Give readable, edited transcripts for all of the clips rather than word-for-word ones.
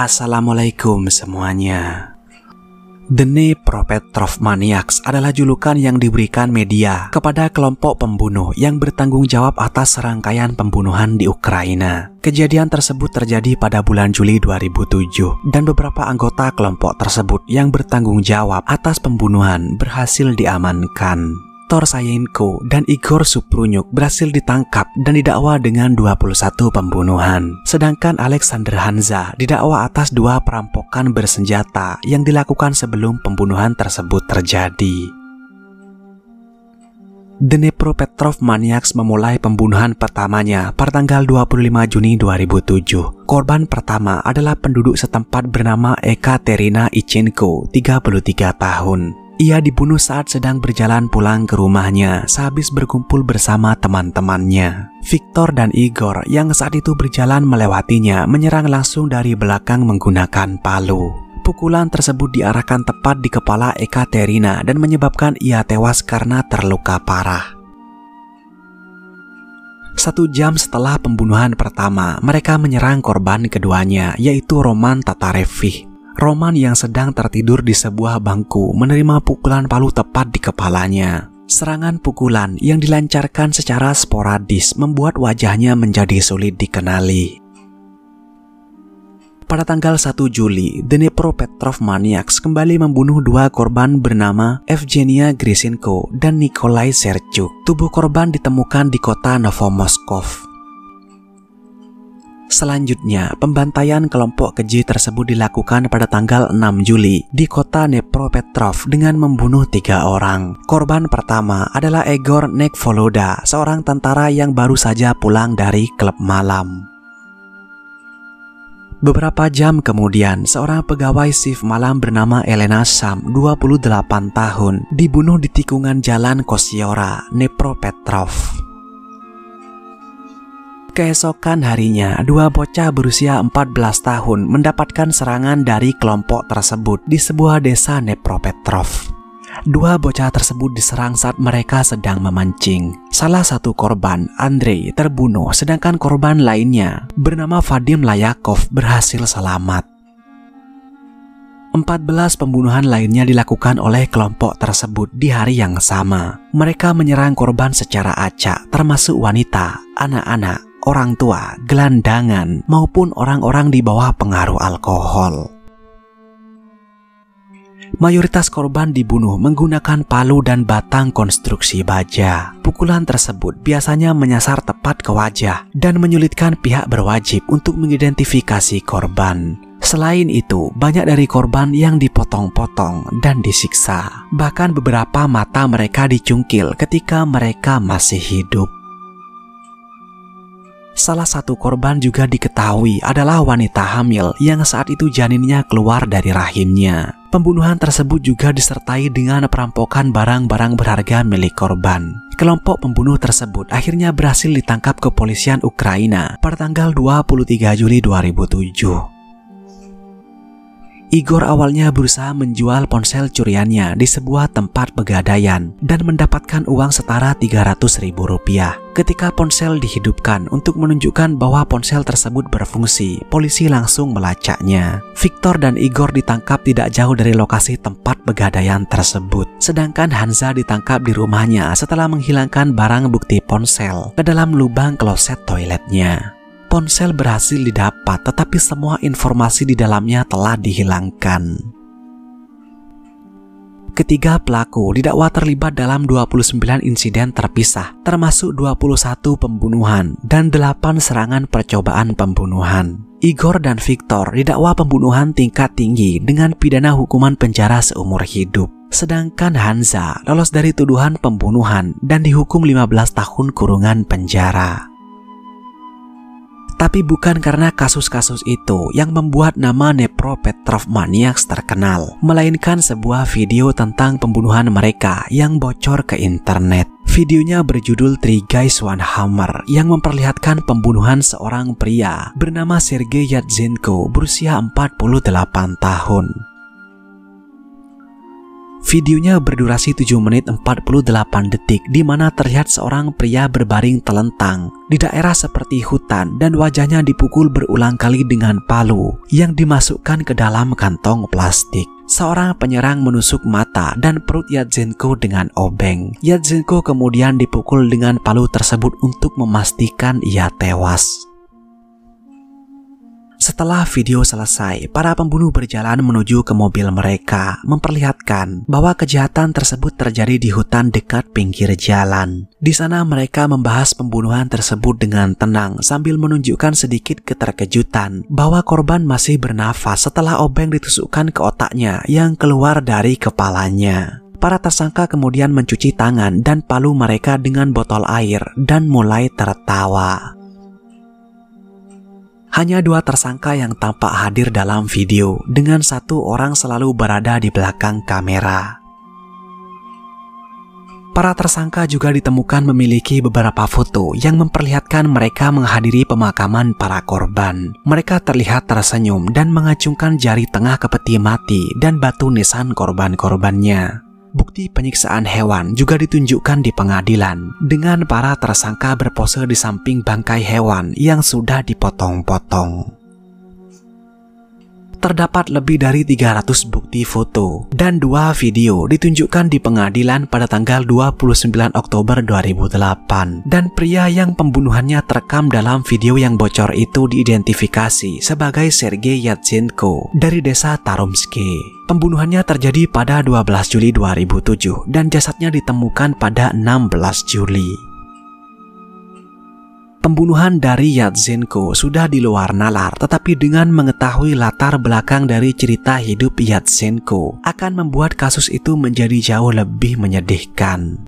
Assalamualaikum semuanya. Dnepropetrovsk Maniacs adalah julukan yang diberikan media kepada kelompok pembunuh yang bertanggung jawab atas serangkaian pembunuhan di Ukraina. Kejadian tersebut terjadi pada bulan Juli 2007 dan beberapa anggota kelompok tersebut yang bertanggung jawab atas pembunuhan berhasil diamankan. Torsayenko dan Igor Suprunyuk berhasil ditangkap dan didakwa dengan 21 pembunuhan. Sedangkan Alexander Hanza didakwa atas 2 perampokan bersenjata yang dilakukan sebelum pembunuhan tersebut terjadi. Dnepropetrovsk Maniacs memulai pembunuhan pertamanya pada tanggal 25 Juni 2007. Korban pertama adalah penduduk setempat bernama Ekaterina Ichenko, 33 tahun. Ia dibunuh saat sedang berjalan pulang ke rumahnya sehabis berkumpul bersama teman-temannya. Victor dan Igor yang saat itu berjalan melewatinya menyerang langsung dari belakang menggunakan palu. Pukulan tersebut diarahkan tepat di kepala Ekaterina dan menyebabkan ia tewas karena terluka parah. 1 jam setelah pembunuhan pertama, mereka menyerang korban keduanya, yaitu Roman Tatarevich. Roman yang sedang tertidur di sebuah bangku menerima pukulan palu tepat di kepalanya. Serangan pukulan yang dilancarkan secara sporadis membuat wajahnya menjadi sulit dikenali. Pada tanggal 1 Juli, Dnepropetrovsk Maniacs kembali membunuh 2 korban bernama Evgenia Grisinko dan Nikolai Serchuk. Tubuh korban ditemukan di kota Novomoskov. Selanjutnya, pembantaian kelompok keji tersebut dilakukan pada tanggal 6 Juli di kota Dnepropetrovsk dengan membunuh 3 orang. Korban pertama adalah Egor Nekvoloda, seorang tentara yang baru saja pulang dari klub malam. Beberapa jam kemudian, seorang pegawai shift malam bernama Elena Sam, 28 tahun, dibunuh di tikungan jalan Kosyora, Dnepropetrovsk. Keesokan harinya, 2 bocah berusia 14 tahun mendapatkan serangan dari kelompok tersebut di sebuah desa Dnepropetrovsk. 2 bocah tersebut diserang saat mereka sedang memancing. Salah satu korban, Andrei, terbunuh, sedangkan korban lainnya bernama Vadim Layakov berhasil selamat. 14 pembunuhan lainnya dilakukan oleh kelompok tersebut di hari yang sama. Mereka menyerang korban secara acak, termasuk wanita, anak-anak, orang tua, gelandangan, maupun orang-orang di bawah pengaruh alkohol. Mayoritas korban dibunuh menggunakan palu dan batang konstruksi baja. Pukulan tersebut biasanya menyasar tepat ke wajah dan menyulitkan pihak berwajib untuk mengidentifikasi korban. Selain itu, banyak dari korban yang dipotong-potong dan disiksa. Bahkan beberapa mata mereka dicungkil ketika mereka masih hidup. Salah satu korban juga diketahui adalah wanita hamil yang saat itu janinnya keluar dari rahimnya. Pembunuhan tersebut juga disertai dengan perampokan barang-barang berharga milik korban. Kelompok pembunuh tersebut akhirnya berhasil ditangkap kepolisian Ukraina pada tanggal 23 Juli 2007. Igor awalnya berusaha menjual ponsel curiannya di sebuah tempat pegadaian dan mendapatkan uang setara Rp300.000. Ketika ponsel dihidupkan untuk menunjukkan bahwa ponsel tersebut berfungsi, polisi langsung melacaknya. Victor dan Igor ditangkap tidak jauh dari lokasi tempat pegadaian tersebut. Sedangkan Hanza ditangkap di rumahnya setelah menghilangkan barang bukti ponsel ke dalam lubang kloset toiletnya. Ponsel berhasil didapat, tetapi semua informasi di dalamnya telah dihilangkan. Ketiga pelaku didakwa terlibat dalam 29 insiden terpisah, termasuk 21 pembunuhan dan 8 serangan percobaan pembunuhan. Igor dan Victor didakwa pembunuhan tingkat tinggi dengan pidana hukuman penjara seumur hidup. Sedangkan Hanza lolos dari tuduhan pembunuhan dan dihukum 15 tahun kurungan penjara. Tapi bukan karena kasus-kasus itu yang membuat nama Dnepropetrovsk Maniacs terkenal, melainkan sebuah video tentang pembunuhan mereka yang bocor ke internet. Videonya berjudul Three Guys One Hammer yang memperlihatkan pembunuhan seorang pria bernama Sergei Yatsenko berusia 48 tahun. Videonya berdurasi 7 menit 48 detik di mana terlihat seorang pria berbaring telentang di daerah seperti hutan dan wajahnya dipukul berulang kali dengan palu yang dimasukkan ke dalam kantong plastik. Seorang penyerang menusuk mata dan perut Yatsenko dengan obeng. Yatsenko kemudian dipukul dengan palu tersebut untuk memastikan ia tewas. Setelah video selesai, para pembunuh berjalan menuju ke mobil mereka, memperlihatkan bahwa kejahatan tersebut terjadi di hutan dekat pinggir jalan. Di sana mereka membahas pembunuhan tersebut dengan tenang sambil menunjukkan sedikit keterkejutan bahwa korban masih bernafas setelah obeng ditusukkan ke otaknya yang keluar dari kepalanya. Para tersangka kemudian mencuci tangan dan palu mereka dengan botol air dan mulai tertawa. Hanya 2 tersangka yang tampak hadir dalam video, dengan 1 orang selalu berada di belakang kamera. Para tersangka juga ditemukan memiliki beberapa foto yang memperlihatkan mereka menghadiri pemakaman para korban. Mereka terlihat tersenyum dan mengacungkan jari tengah ke peti mati dan batu nisan korban-korbannya. Bukti penyiksaan hewan juga ditunjukkan di pengadilan dengan para tersangka berpose di samping bangkai hewan yang sudah dipotong-potong. Terdapat lebih dari 300 bukti foto dan 2 video ditunjukkan di pengadilan pada tanggal 29 Oktober 2008 dan pria yang pembunuhannya terekam dalam video yang bocor itu diidentifikasi sebagai Sergei Yatsenko dari desa Tarumske. Pembunuhannya terjadi pada 12 Juli 2007 dan jasadnya ditemukan pada 16 Juli. Pembunuhan dari Yatsenko sudah di luar nalar, tetapi dengan mengetahui latar belakang dari cerita hidup Yatsenko akan membuat kasus itu menjadi jauh lebih menyedihkan.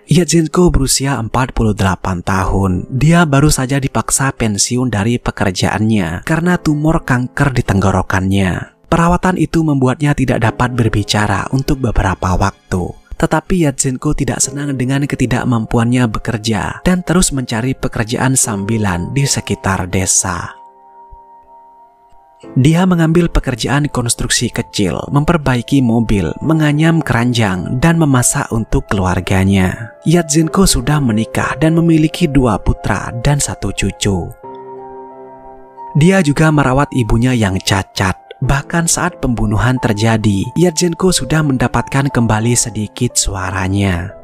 Yatsenko berusia 48 tahun. Dia baru saja dipaksa pensiun dari pekerjaannya karena tumor kanker di tenggorokannya. Perawatan itu membuatnya tidak dapat berbicara untuk beberapa waktu. Tetapi Yatsenko tidak senang dengan ketidakmampuannya bekerja dan terus mencari pekerjaan sambilan di sekitar desa. Dia mengambil pekerjaan konstruksi kecil, memperbaiki mobil, menganyam keranjang, dan memasak untuk keluarganya. Yatsenko sudah menikah dan memiliki 2 putra dan 1 cucu. Dia juga merawat ibunya yang cacat. Bahkan saat pembunuhan terjadi, Yatsenko sudah mendapatkan kembali sedikit suaranya.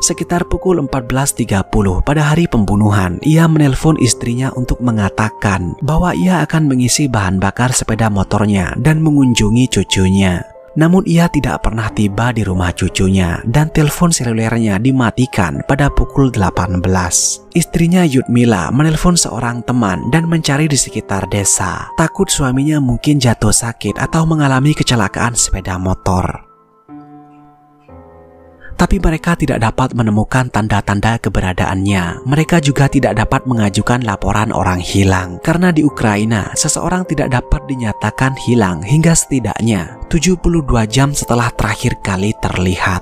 Sekitar pukul 14.30 pada hari pembunuhan, ia menelpon istrinya untuk mengatakan bahwa ia akan mengisi bahan bakar sepeda motornya dan mengunjungi cucunya. Namun ia tidak pernah tiba di rumah cucunya dan telepon selulernya dimatikan pada pukul 18. Istrinya Yudmila menelpon seorang teman dan mencari di sekitar desa. Takut suaminya mungkin jatuh sakit atau mengalami kecelakaan sepeda motor. Tapi mereka tidak dapat menemukan tanda-tanda keberadaannya. Mereka juga tidak dapat mengajukan laporan orang hilang. Karena di Ukraina, seseorang tidak dapat dinyatakan hilang hingga setidaknya 72 jam setelah terakhir kali terlihat.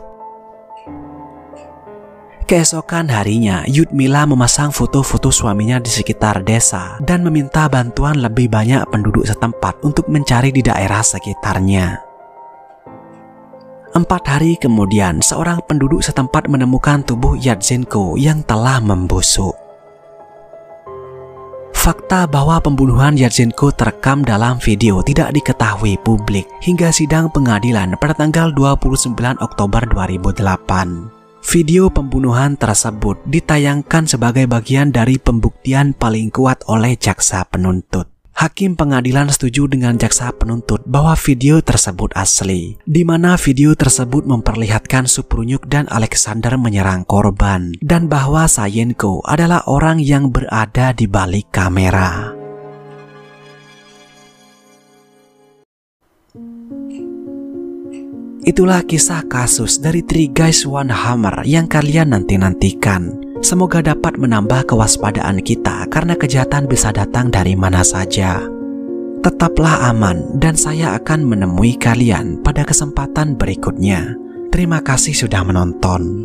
Keesokan harinya, Yudmila memasang foto-foto suaminya di sekitar desa dan meminta bantuan lebih banyak penduduk setempat untuk mencari di daerah sekitarnya. 4 hari kemudian, seorang penduduk setempat menemukan tubuh Yatsenko yang telah membusuk. Fakta bahwa pembunuhan Yatsenko terekam dalam video tidak diketahui publik hingga sidang pengadilan pada tanggal 29 Oktober 2008. Video pembunuhan tersebut ditayangkan sebagai bagian dari pembuktian paling kuat oleh jaksa penuntut. Hakim pengadilan setuju dengan jaksa penuntut bahwa video tersebut asli, di mana video tersebut memperlihatkan Suprunyuk dan Alexander menyerang korban, dan bahwa Sayenko adalah orang yang berada di balik kamera. Itulah kisah kasus dari Three Guys One Hammer yang kalian nanti-nantikan. Semoga dapat menambah kewaspadaan kita karena kejahatan bisa datang dari mana saja. Tetaplah aman dan saya akan menemui kalian pada kesempatan berikutnya. Terima kasih sudah menonton.